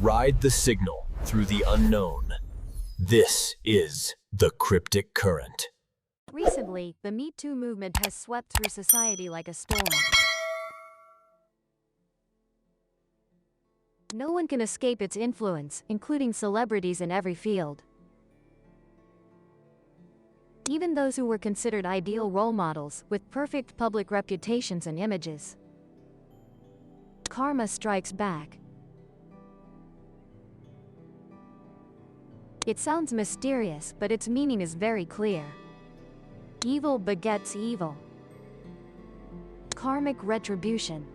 Ride the signal through the unknown. This is the cryptic current. Recently, the Me Too movement has swept through society like a storm. No one can escape its influence, including celebrities in every field. Even those who were considered ideal role models, with perfect public reputations and images. Karma strikes back. It sounds mysterious, but its meaning is very clear. Evil begets evil. Karmic retribution.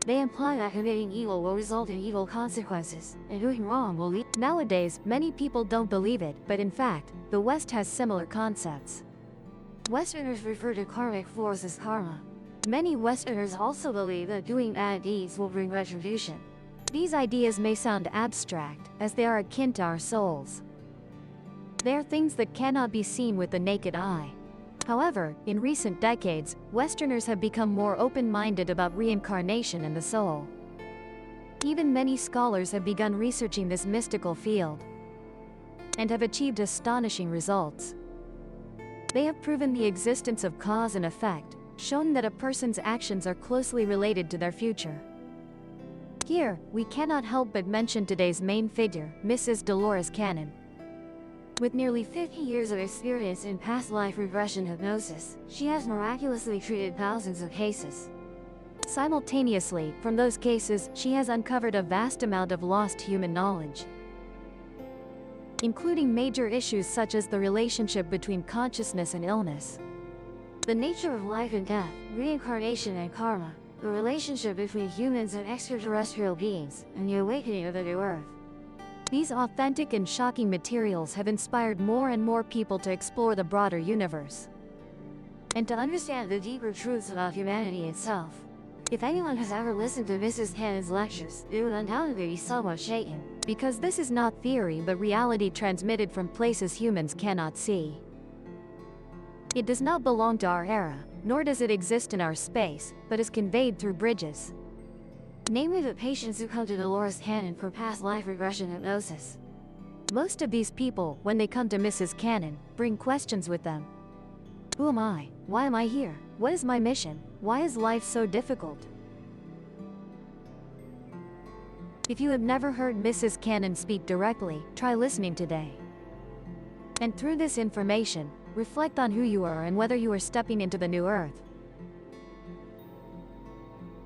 They imply that committing evil will result in evil consequences, and doing wrong will lead. Nowadays, many people don't believe it, but in fact, the West has similar concepts. Westerners refer to karmic force as karma. Many Westerners also believe that doing bad deeds will bring retribution. These ideas may sound abstract, as they are akin to our souls. They are things that cannot be seen with the naked eye. However, in recent decades, Westerners have become more open-minded about reincarnation and the soul. Even many scholars have begun researching this mystical field, and have achieved astonishing results. They have proven the existence of cause and effect, shown that a person's actions are closely related to their future. Here, we cannot help but mention today's main figure, Mrs. Dolores Cannon. With nearly 50 years of experience in past life regression hypnosis, she has miraculously treated thousands of cases. Simultaneously, from those cases, she has uncovered a vast amount of lost human knowledge, including major issues such as the relationship between consciousness and illness, the nature of life and death, reincarnation and karma, the relationship between humans and extraterrestrial beings, and the awakening of the new Earth. These authentic and shocking materials have inspired more and more people to explore the broader universe, and to understand the deeper truths about humanity itself. If anyone has ever listened to Mrs. Cannon's lectures, they would undoubtedly be somewhat shaken, because this is not theory but reality transmitted from places humans cannot see. It does not belong to our era, nor does it exist in our space, but is conveyed through bridges. Namely the patients who come to Dolores Cannon for past life regression hypnosis. Most of these people, when they come to Mrs. Cannon, bring questions with them. Who am I? Why am I here? What is my mission? Why is life so difficult? If you have never heard Mrs. Cannon speak directly, try listening today. And through this information, reflect on who you are and whether you are stepping into the new earth.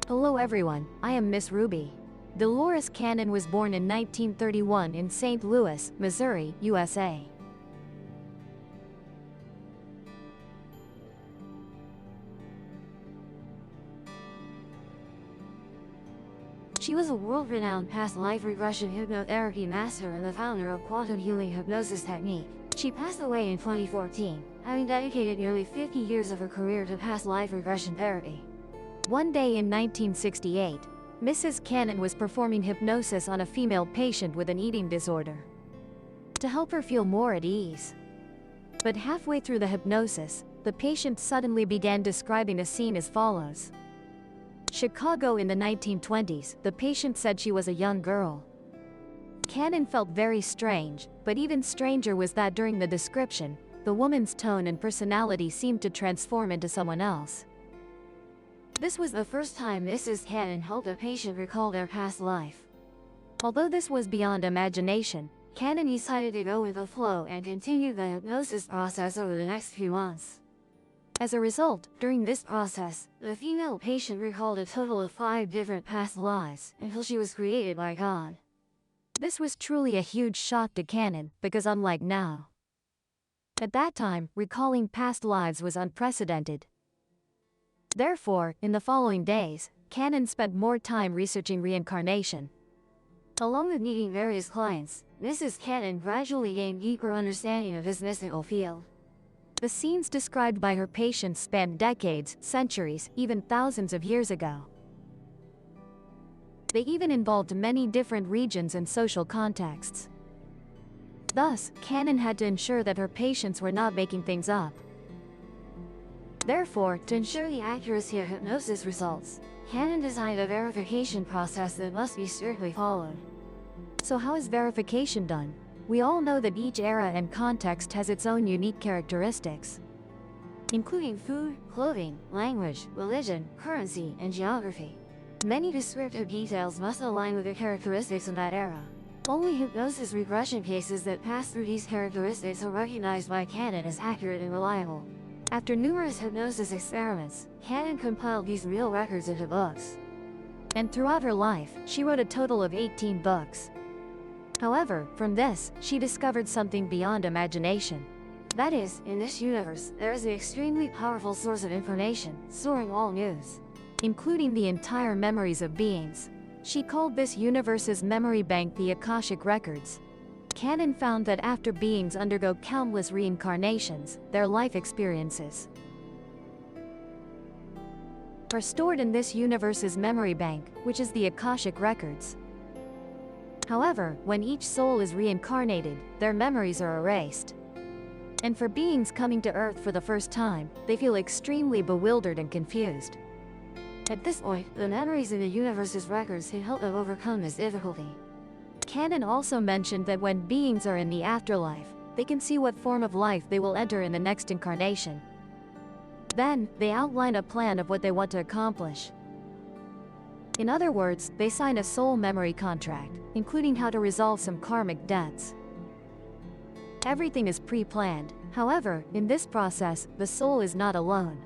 Hello everyone, I am Miss Ruby. Dolores Cannon was born in 1931 in St. Louis, Missouri, USA. She was a world-renowned past life regression hypnotherapy master and the founder of quantum healing hypnosis technique. She passed away in 2014, having dedicated nearly 50 years of her career to past life regression therapy. One day in 1968, Mrs. Cannon was performing hypnosis on a female patient with an eating disorder, to help her feel more at ease. But halfway through the hypnosis, the patient suddenly began describing a scene as follows. Chicago in the 1920s, the patient said she was a young girl. Cannon felt very strange, but even stranger was that during the description, the woman's tone and personality seemed to transform into someone else. This was the first time Mrs. Cannon helped a patient recall their past life. Although this was beyond imagination, Cannon decided to go with the flow and continue the hypnosis process over the next few months. As a result, during this process, the female patient recalled a total of 5 different past lives until she was created by God. This was truly a huge shock to Cannon, because unlike now, at that time, recalling past lives was unprecedented. Therefore, in the following days, Cannon spent more time researching reincarnation. Along with meeting various clients, Mrs. Cannon gradually gained deeper understanding of this mystical field. The scenes described by her patients spanned decades, centuries, even thousands of years ago. They even involved many different regions and social contexts. Thus, Cannon had to ensure that her patients were not making things up. Therefore, to ensure the accuracy of hypnosis results, Cannon designed a verification process that must be strictly followed. So how is verification done? We all know that each era and context has its own unique characteristics, including food, clothing, language, religion, currency, and geography. Many descriptive details must align with the characteristics of that era. Only hypnosis regression cases that pass through these characteristics are recognized by Cannon as accurate and reliable. After numerous hypnosis experiments, Cannon compiled these real records into books. And throughout her life, she wrote a total of 18 books. However, from this, she discovered something beyond imagination. That is, in this universe, there is an extremely powerful source of information, storing all news, including the entire memories of beings. She called this universe's memory bank the Akashic Records. Cannon found that after beings undergo countless reincarnations, their life experiences are stored in this universe's memory bank, which is the Akashic Records. However, when each soul is reincarnated, their memories are erased. And for beings coming to Earth for the first time, they feel extremely bewildered and confused. At this point, the memories in the universe's records can help them overcome this difficulty. Cannon also mentioned that when beings are in the afterlife, they can see what form of life they will enter in the next incarnation. Then, they outline a plan of what they want to accomplish. In other words, they sign a soul memory contract, including how to resolve some karmic debts. Everything is pre-planned. However, in this process, the soul is not alone,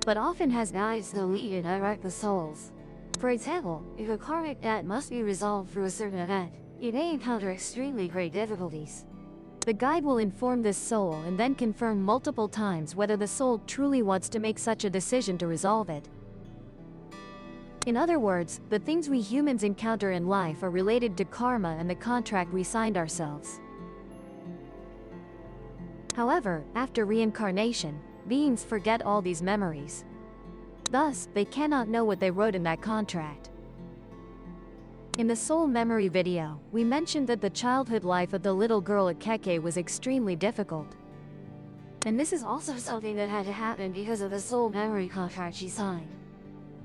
but often has guides that lead and direct the souls. For example, if a karmic debt must be resolved through a certain event, it may encounter extremely great difficulties. The guide will inform this soul and then confirm multiple times whether the soul truly wants to make such a decision to resolve it. In other words, the things we humans encounter in life are related to karma and the contract we signed ourselves. However, after reincarnation, beings forget all these memories. Thus, they cannot know what they wrote in that contract. In the soul memory video, we mentioned that the childhood life of the little girl Akeke was extremely difficult. And this is also something that had to happen because of the soul memory contract she signed.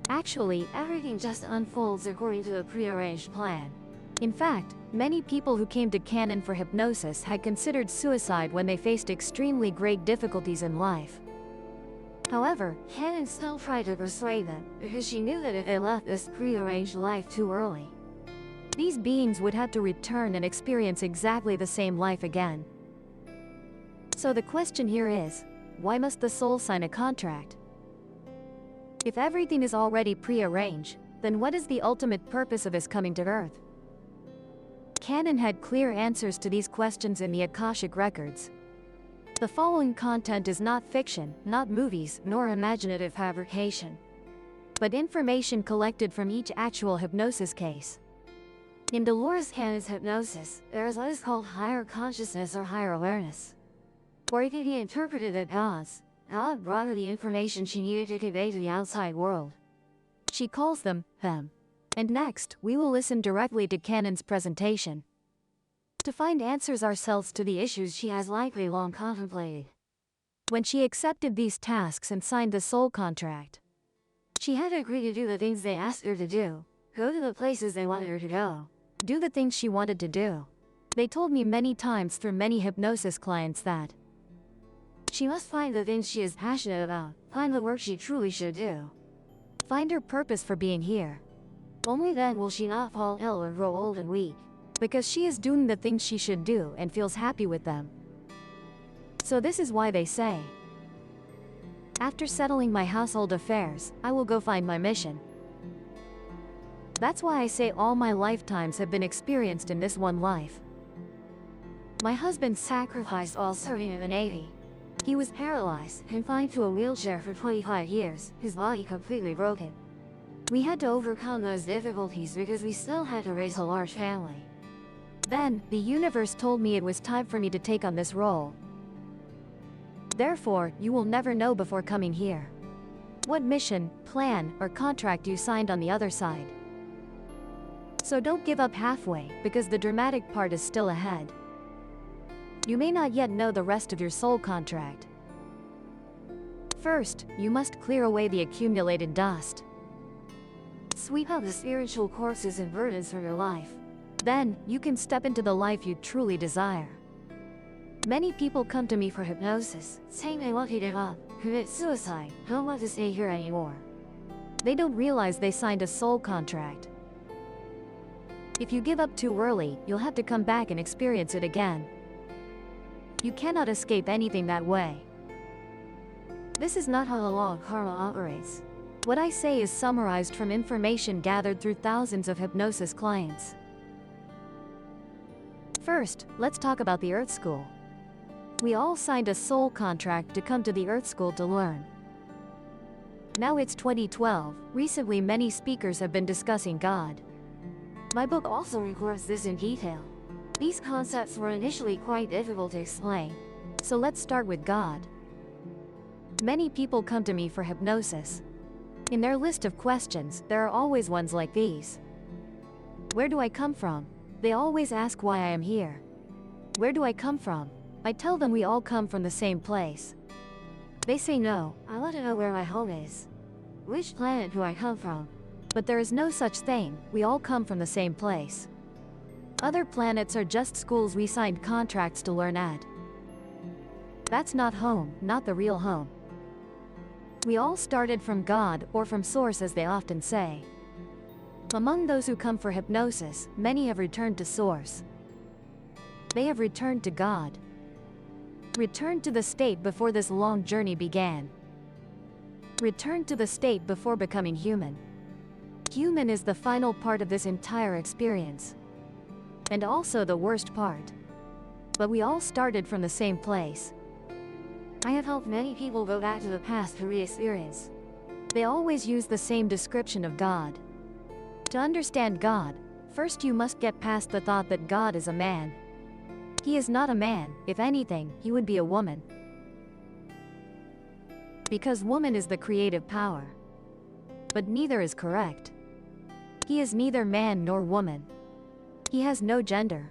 Actually, everything just unfolds according to a prearranged plan. In fact, many people who came to Cannon for hypnosis had considered suicide when they faced extremely great difficulties in life. However, Cannon still tried to persuade them, because she knew that if they left this prearranged life too early, these beings would have to return and experience exactly the same life again. So the question here is, why must the soul sign a contract? If everything is already prearranged, then what is the ultimate purpose of his coming to Earth? Cannon had clear answers to these questions in the Akashic Records. The following content is not fiction, not movies, nor imaginative fabrication, but information collected from each actual hypnosis case. In Dolores Cannon's hypnosis, there is what is called higher consciousness or higher awareness, or it can be interpreted as God brought her the information she needed to convey to the outside world. She calls them them. And next, we will listen directly to Cannon's presentation to find answers ourselves to the issues she has likely long contemplated. When she accepted these tasks and signed the soul contract, she had to agree to do the things they asked her to do, go to the places they wanted her to go, do the things she wanted to do. They told me many times through many hypnosis clients that she must find the things she is passionate about, find the work she truly should do, find her purpose for being here. Only then will she not fall ill or grow old and weak, because she is doing the things she should do and feels happy with them. So this is why they say, after settling my household affairs, I will go find my mission. That's why I say all my lifetimes have been experienced in this one life. My husband sacrificed while serving in the Navy. He was paralyzed, confined to a wheelchair for 25 years, his body completely broken. We had to overcome those difficulties because we still had to raise a large family. Then, the universe told me it was time for me to take on this role. Therefore, you will never know before coming here what mission, plan, or contract you signed on the other side. So don't give up halfway, because the dramatic part is still ahead. You may not yet know the rest of your soul contract. First, you must clear away the accumulated dust. Sweep out the spiritual corpses and burdens from your life. Then, you can step into the life you truly desire. Many people come to me for hypnosis, saying they want to give up, commit suicide, don't want to stay here anymore. They don't realize they signed a soul contract. If you give up too early, you'll have to come back and experience it again. You cannot escape anything that way. This is not how the law of karma operates. What I say is summarized from information gathered through thousands of hypnosis clients. First, let's talk about the Earth School. We all signed a soul contract to come to the Earth School to learn. Now it's 2012. Recently, many speakers have been discussing God. My book also records this in detail. These concepts were initially quite difficult to explain. So let's start with God. Many people come to me for hypnosis. In their list of questions, there are always ones like these. Where do I come from? They always ask why I am here. Where do I come from? I tell them we all come from the same place. They say no, I want to know where my home is. Which planet do I come from? But there is no such thing, we all come from the same place. Other planets are just schools we signed contracts to learn at. That's not home, not the real home. We all started from God, or from Source as they often say. Among those who come for hypnosis, many have returned to Source. They have returned to God. Returned to the state before this long journey began. Returned to the state before becoming human. Human is the final part of this entire experience. And also the worst part. But we all started from the same place. I have helped many people go back to the past to re-experience. They always use the same description of God. To understand God, first you must get past the thought that God is a man. He is not a man. If anything, he would be a woman. Because woman is the creative power. But neither is correct. He is neither man nor woman. He has no gender.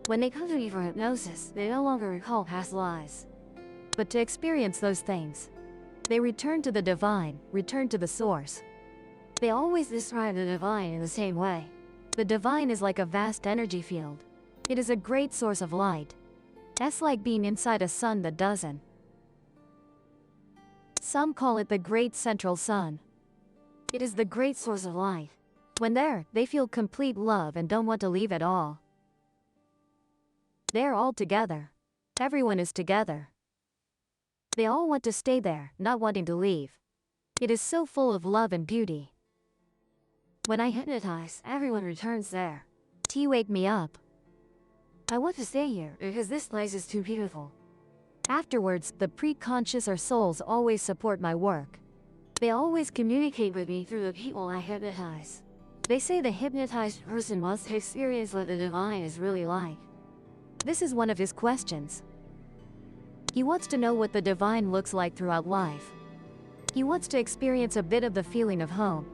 When they come to me for hypnosis, they no longer recall past lives. But to experience those things, they return to the divine, return to the source. They always describe the divine in the same way. The divine is like a vast energy field. It is a great source of light. That's like being inside a sun that doesn't. Some call it the great central sun. It is the great source of light. When there, they feel complete love and don't want to leave at all. They're all together. Everyone is together. They all want to stay there, not wanting to leave. It is so full of love and beauty. When I hypnotize, everyone returns there. Wake me up. I want to stay here because this place is too beautiful. Afterwards, the pre-conscious or souls always support my work. They always communicate with me through the people I hypnotize. They say the hypnotized person wants to experience what the divine is really like. This is one of his questions. He wants to know what the divine looks like throughout life. He wants to experience a bit of the feeling of home.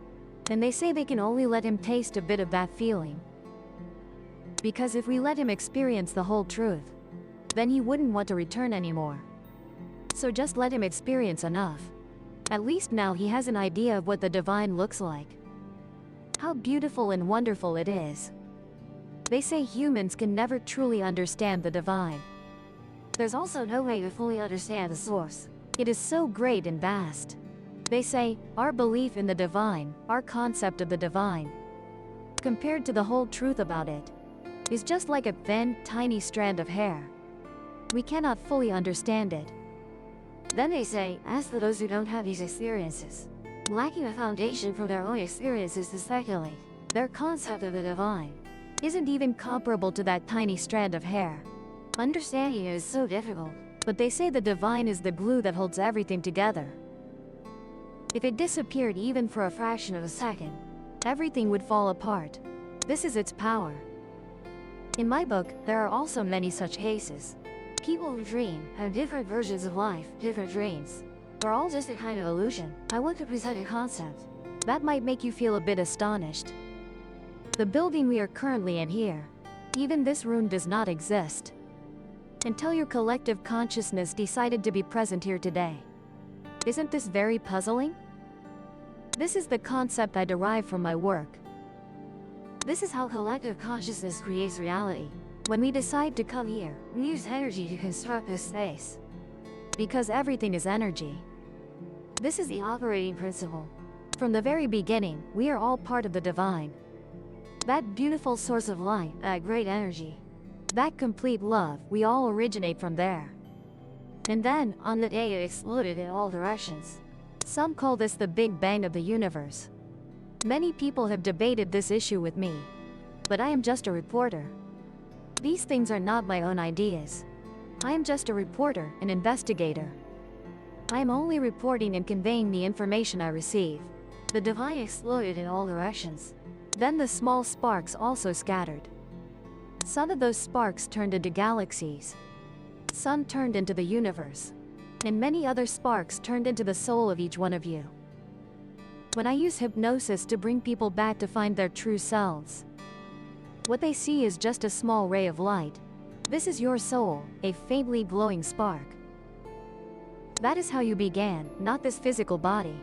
And they say they can only let him taste a bit of that feeling. Because if we let him experience the whole truth, then he wouldn't want to return anymore. So just let him experience enough. At least now he has an idea of what the divine looks like. How beautiful and wonderful it is. They say humans can never truly understand the divine. There's also no way to fully understand the source. It is so great and vast. They say, our belief in the divine, our concept of the divine, compared to the whole truth about it, is just like a thin, tiny strand of hair. We cannot fully understand it. Then they say, as for those who don't have these experiences, lacking a foundation from their own experiences to speculate, their concept of the divine isn't even comparable to that tiny strand of hair. Understanding it is so difficult, but they say the divine is the glue that holds everything together. If it disappeared even for a fraction of a second, everything would fall apart. This is its power. In my book, there are also many such cases. People who dream have different versions of life, different dreams. They're all just a kind of illusion. I want to present a concept that might make you feel a bit astonished. The building we are currently in here, even this room does not exist until your collective consciousness decided to be present here today. Isn't this very puzzling? This is the concept I derive from my work. This is how collective consciousness creates reality. When we decide to come here, we use energy to construct this space. Because everything is energy. This is the operating principle. From the very beginning, we are all part of the divine. That beautiful source of light, that great energy. That complete love, we all originate from there. And then, on the day it exploded in all directions. Some call this the Big Bang of the universe. Many people have debated this issue with me. But I am just a reporter. These things are not my own ideas. I am just a reporter, an investigator. I am only reporting and conveying the information I receive. The divine exploded in all directions. Then the small sparks also scattered. Some of those sparks turned into galaxies. Some turned into the universe. And many other sparks turned into the soul of each one of you. When I use hypnosis to bring people back to find their true selves, what they see is just a small ray of light. This is your soul, a faintly glowing spark. That is how you began, not this physical body.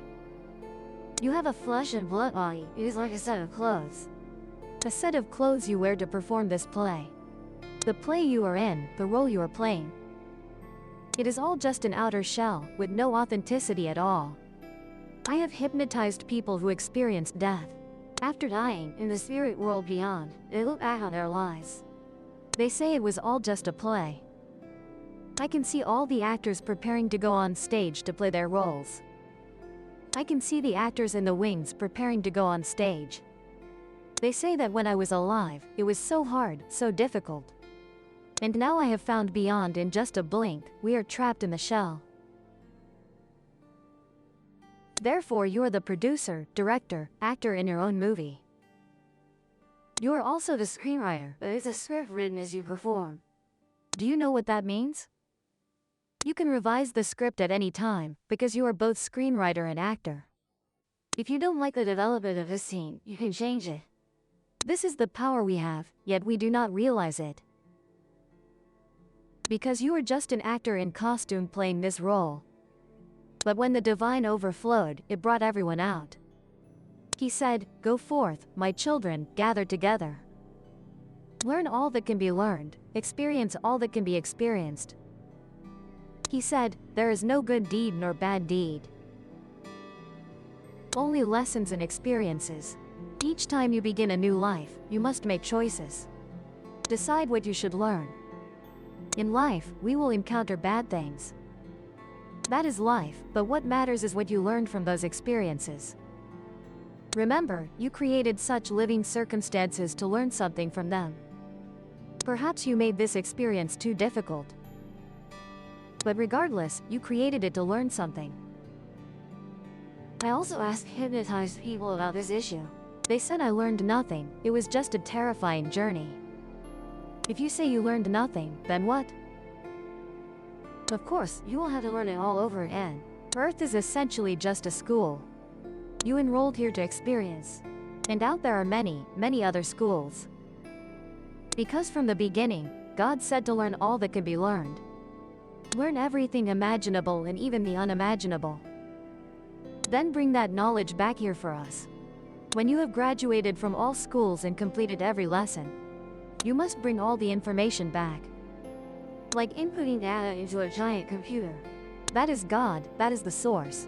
You have a flesh and blood body. It is like a set of clothes. A set of clothes you wear to perform this play. The play you are in, the role you are playing. It is all just an outer shell, with no authenticity at all. I have hypnotized people who experienced death. After dying, in the spirit world beyond, they look back on their lives. They say it was all just a play. I can see all the actors preparing to go on stage to play their roles. I can see the actors in the wings preparing to go on stage. They say that when I was alive, it was so hard, so difficult. And now I have found beyond in just a blink, we are trapped in the shell. Therefore you are the producer, director, actor in your own movie. You are also the screenwriter, but it's a script written as you perform. Do you know what that means? You can revise the script at any time, because you are both screenwriter and actor. If you don't like the development of this scene, you can change it. This is the power we have, yet we do not realize it. Because you are just an actor in costume playing this role. But when the divine overflowed, it brought everyone out. He said, "Go forth, my children, gather together. Learn all that can be learned, experience all that can be experienced." He said, "There is no good deed nor bad deed. Only lessons and experiences. Each time you begin a new life, you must make choices. Decide what you should learn. In life, we will encounter bad things. That is life, but what matters is what you learned from those experiences. Remember, you created such living circumstances to learn something from them. Perhaps you made this experience too difficult. But regardless, you created it to learn something." I also asked hypnotized people about this issue. They said I learned nothing, it was just a terrifying journey. If you say you learned nothing, then what? Of course, you will have to learn it all over again. Earth is essentially just a school. You enrolled here to experience. And out there are many, many other schools. Because from the beginning, God said to learn all that can be learned. Learn everything imaginable and even the unimaginable. Then bring that knowledge back here for us. When you have graduated from all schools and completed every lesson, you must bring all the information back. Like inputting data into a giant computer. That is God, that is the source.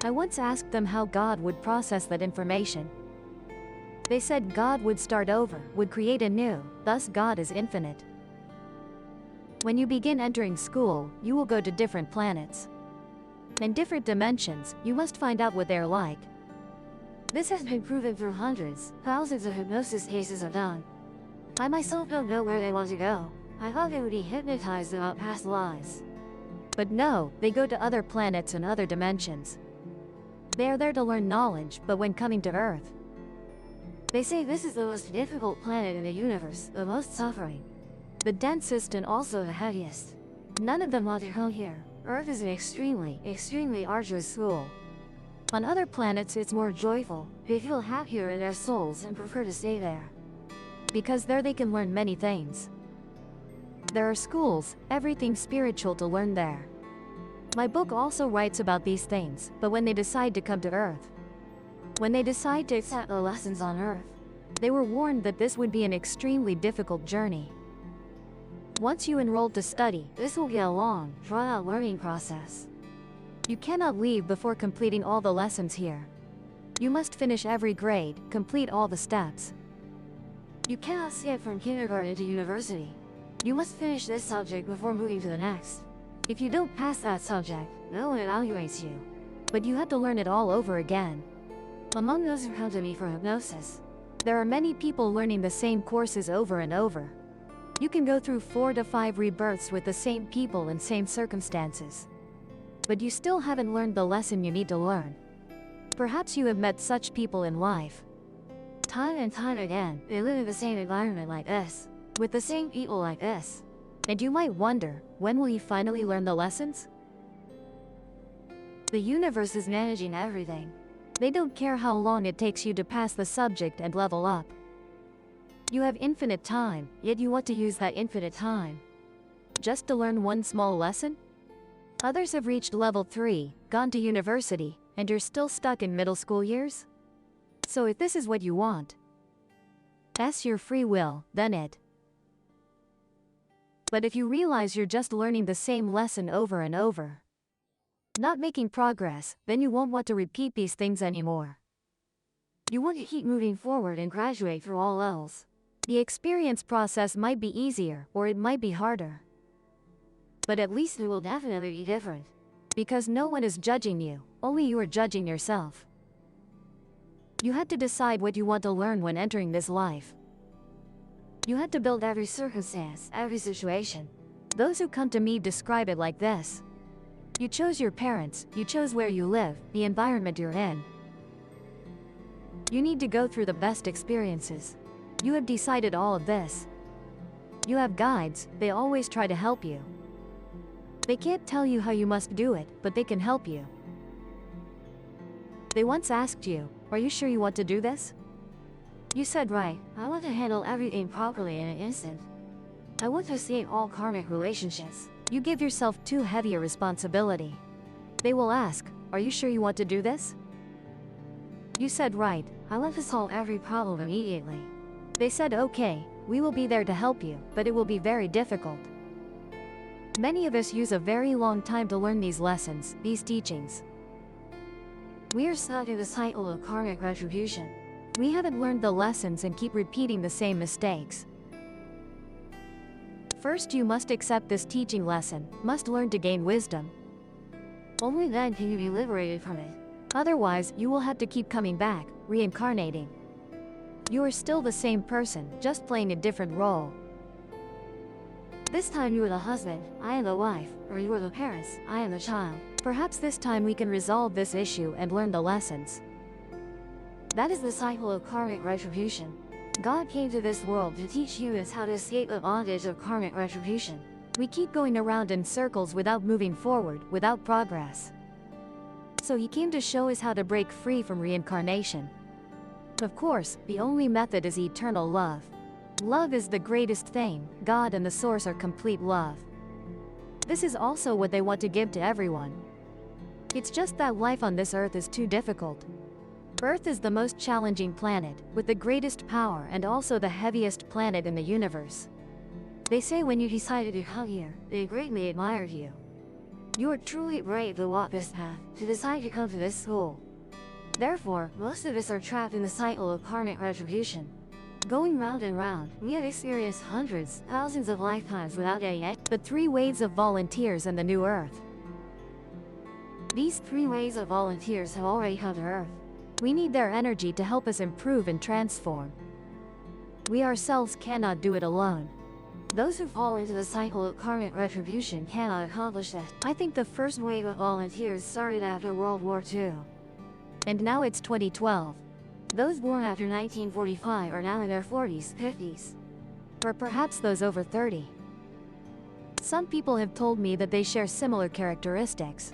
I once asked them how God would process that information. They said God would start over, would create anew, thus God is infinite. When you begin entering school, you will go to different planets. In different dimensions, you must find out what they're like. This has been proven through hundreds, thousands of hypnosis cases I've done. I myself don't know where they want to go. I thought they would be hypnotized about past lives. But no, they go to other planets and other dimensions. They are there to learn knowledge, but when coming to Earth, they say this is the most difficult planet in the universe, the most suffering, the densest and also the heaviest. None of them want to come here. Earth is an extremely, extremely arduous school. On other planets it's more joyful. They feel happier in their souls and prefer to stay there. Because there they can learn many things. There are schools, everything spiritual to learn there. My book also writes about these things, but when they decide to come to Earth, when they decide to accept the lessons on Earth, they were warned that this would be an extremely difficult journey. Once you enroll to study, this will be a long, drawn-out learning process. You cannot leave before completing all the lessons here. You must finish every grade, complete all the steps. You cannot skip from kindergarten to university. You must finish this subject before moving to the next. If you don't pass that subject, no one evaluates you. But you have to learn it all over again. Among those who come to me for hypnosis, there are many people learning the same courses over and over. You can go through 4 to 5 rebirths with the same people and same circumstances. But you still haven't learned the lesson you need to learn. Perhaps you have met such people in life. Time and time again, they live in the same environment like this, with the same people like this. And you might wonder, when will you finally learn the lessons? The universe is managing everything. They don't care how long it takes you to pass the subject and level up. You have infinite time, yet you want to use that infinite time just to learn one small lesson? Others have reached level 3, gone to university, and you're still stuck in middle school years? So if this is what you want, that's your free will, then it. But if you realize you're just learning the same lesson over and over, not making progress, then you won't want to repeat these things anymore. You want to keep moving forward and graduate through all else. The experience process might be easier, or it might be harder. But at least it will definitely be different. Because no one is judging you, only you are judging yourself. You had to decide what you want to learn when entering this life. You had to build every circumstance, every situation. Those who come to me describe it like this. You chose your parents, you chose where you live, the environment you're in. You need to go through the best experiences. You have decided all of this. You have guides, they always try to help you. They can't tell you how you must do it, but they can help you. They once asked you, "Are you sure you want to do this?" You said, "Right, I want to handle everything properly in an instant. I want to escape all karmic relationships." You give yourself too heavy a responsibility. They will ask, "Are you sure you want to do this?" You said, "Right, I want to solve every problem immediately." They said, "Okay, we will be there to help you, but it will be very difficult." Many of us use a very long time to learn these lessons, these teachings. We are stuck in the cycle of karmic retribution. We haven't learned the lessons and keep repeating the same mistakes. First, you must accept this teaching lesson, must learn to gain wisdom. Only then can you be liberated from it. Otherwise, you will have to keep coming back, reincarnating. You are still the same person, just playing a different role. This time you are the husband, I am the wife, or you are the parents, I am the child. Perhaps this time we can resolve this issue and learn the lessons. That is the cycle of karmic retribution. God came to this world to teach humans how to escape the bondage of karmic retribution. We keep going around in circles without moving forward, without progress. So he came to show us how to break free from reincarnation. Of course, the only method is eternal love. Love is the greatest thing. God and the source are complete love. This is also what they want to give to everyone. It's just that life on this earth is too difficult. Earth is the most challenging planet, with the greatest power and also the heaviest planet in the universe. They say when you decided to come here, they greatly admired you. You are truly brave to walk this path, to decide to come to this school. Therefore, most of us are trapped in the cycle of karmic retribution. Going round and round, we have experienced hundreds, thousands of lifetimes without getting it. The 3 waves of volunteers and the new Earth. These 3 waves of volunteers have already come to Earth. We need their energy to help us improve and transform. We ourselves cannot do it alone. Those who fall into the cycle of karmic retribution cannot accomplish that. I think the first wave of volunteers started after World War II. And now it's 2012. Those born after 1945 are now in their 40s, 50s. Or perhaps those over 30. Some people have told me that they share similar characteristics.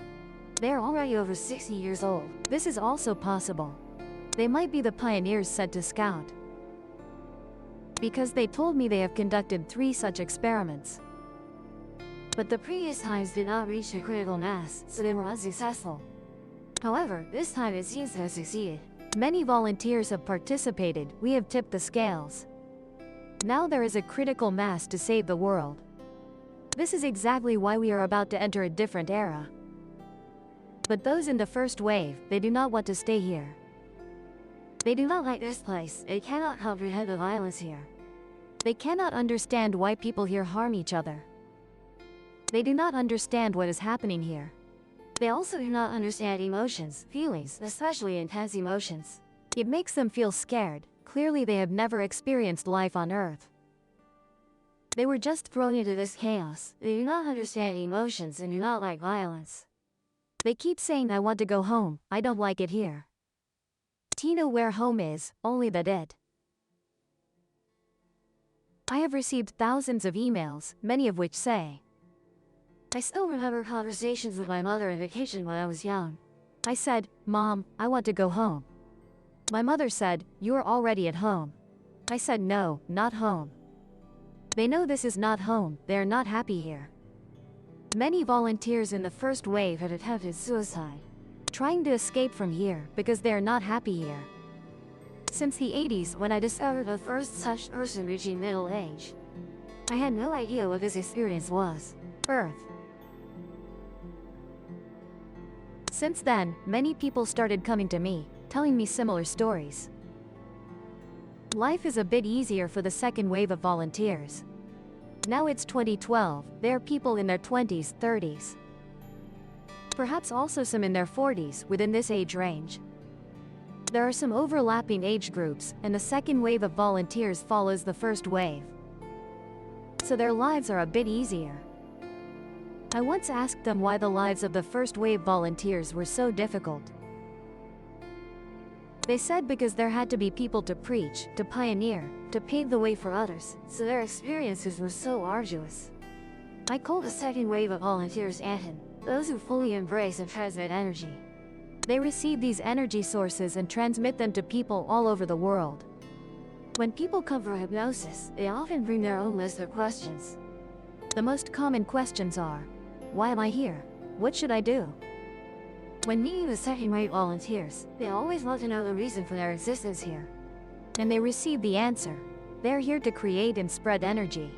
They are already over 60 years old. This is also possible. They might be the pioneers sent to scout. Because they told me they have conducted 3 such experiments. But the previous times did not reach a critical mass, so they were unsuccessful. However, this time it seems to have succeeded. Many volunteers have participated, we have tipped the scales. Now there is a critical mass to save the world. This is exactly why we are about to enter a different era. But those in the first wave, they do not want to stay here. They do not like this place, they cannot comprehend the violence here. They cannot understand why people here harm each other. They do not understand what is happening here. They also do not understand emotions, feelings, especially intense emotions. It makes them feel scared. Clearly they have never experienced life on Earth. They were just thrown into this chaos. They do not understand emotions and do not like violence. They keep saying, I want to go home, I don't like it here. Tina, where home is, only the dead. I have received thousands of emails, many of which say, I still remember conversations with my mother on vacation when I was young. I said, Mom, I want to go home. My mother said, you are already at home. I said, no, not home. They know this is not home, they are not happy here. Many volunteers in the first wave had attempted suicide, trying to escape from here because they are not happy here. Since the 80s, when I discovered the first such person reaching middle age, I had no idea what this experience was. Earth. Since then, many people started coming to me, telling me similar stories. Life is a bit easier for the second wave of volunteers. Now it's 2012, there are people in their 20s, 30s. Perhaps also some in their 40s, within this age range. There are some overlapping age groups, and the second wave of volunteers follows the first wave. So their lives are a bit easier. I once asked them why the lives of the first wave volunteers were so difficult. They said because there had to be people to preach, to pioneer, to pave the way for others, so their experiences were so arduous. I call the second wave of volunteers Anton, those who fully embrace and transmit energy. They receive these energy sources and transmit them to people all over the world. When people come for hypnosis, they often bring their own list of questions. The most common questions are, why am I here? What should I do? When meeting the second wave volunteers, they always want to know the reason for their existence here. And they receive the answer. They're here to create and spread energy.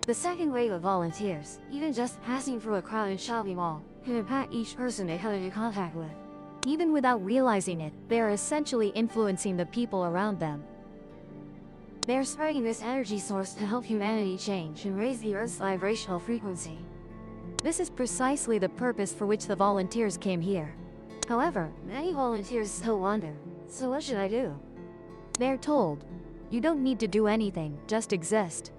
The second wave of volunteers, even just passing through a crowded shopping mall, can impact each person they come into contact with. Even without realizing it, they are essentially influencing the people around them. They are spreading this energy source to help humanity change and raise the Earth's vibrational frequency. This is precisely the purpose for which the volunteers came here. However, many volunteers still wonder, so what should I do? They are told, you don't need to do anything, just exist.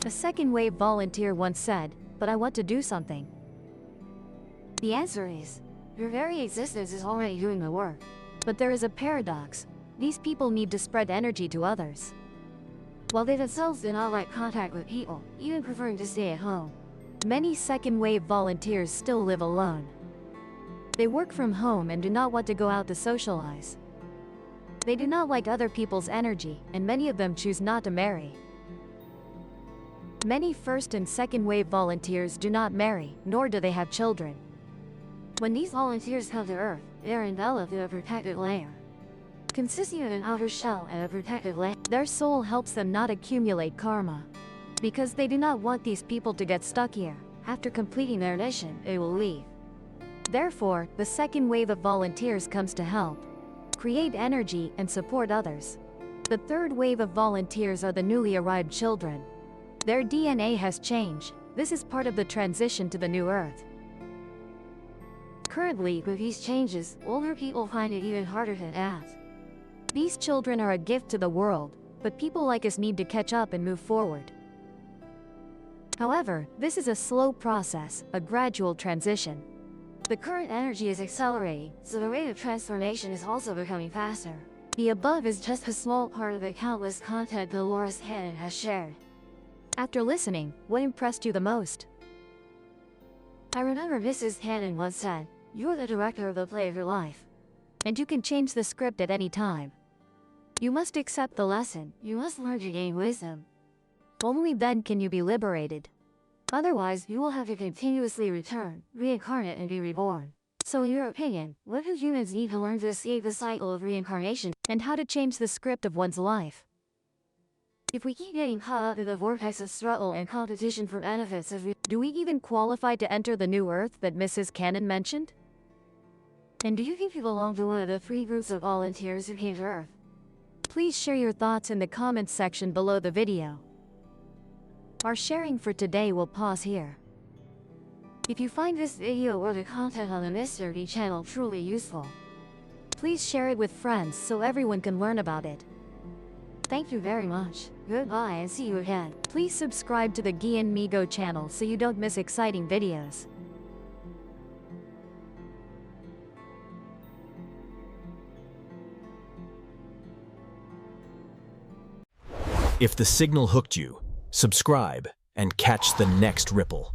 A second wave volunteer once said, but I want to do something. The answer is, your very existence is already doing the work. But there is a paradox. These people need to spread energy to others. While they themselves do not like contact with people, even preferring to stay at home, many second wave volunteers still live alone. They work from home and do not want to go out to socialize. They do not like other people's energy, and many of them choose not to marry. Many first and second wave volunteers do not marry, nor do they have children. When these volunteers come to Earth, they are enveloped in a protective layer, consisting of an outer shell and a protective layer. Their soul helps them not accumulate karma. Because they do not want these people to get stuck here. After completing their mission, they will leave. Therefore, the second wave of volunteers comes to help, create energy, and support others. The third wave of volunteers are the newly arrived children. Their DNA has changed. This is part of the transition to the new Earth. Currently, with these changes, older people find it even harder to adapt. These children are a gift to the world, but people like us need to catch up and move forward. However, this is a slow process, a gradual transition. The current energy is accelerating, so the rate of transformation is also becoming faster. The above is just a small part of the countless content Dolores Cannon has shared. After listening, what impressed you the most? I remember Mrs. Cannon once said, "You're the director of the play of your life. And you can change the script at any time. You must accept the lesson, you must learn to gain wisdom. Only then can you be liberated." Otherwise, you will have to continuously return, reincarnate, and be reborn. So in your opinion, what do humans need to learn to escape the cycle of reincarnation? And how to change the script of one's life? If we keep getting caught up in the vortex of struggle and competition for benefits of Do we even qualify to enter the new Earth that Mrs. Cannon mentioned? And do you think you belong to one of the 3 groups of volunteers who came to Earth? Please share your thoughts in the comments section below the video. Our sharing for today will pause here. If you find this video or the content on the Mystery channel truly useful, please share it with friends so everyone can learn about it. Thank you very much. Goodbye and see you again. Please subscribe to the Gian Migo channel so you don't miss exciting videos. If the signal hooked you, subscribe and catch the next ripple.